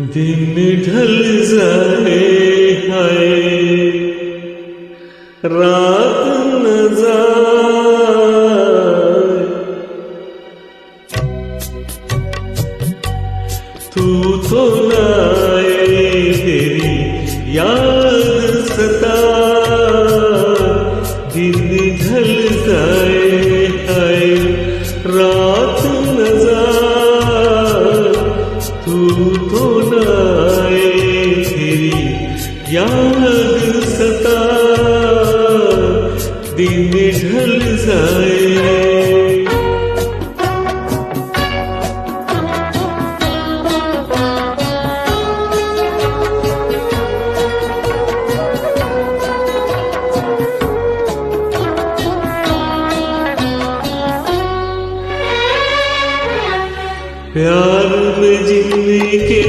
दिन ढल जाए हाय, रात न जाए, तू तो न आए, तेरी याद सताए। दिन ढल जाए हाय, रात न जाए, तू तो न आए, तेरी याद सताए। दिन ढल जाए।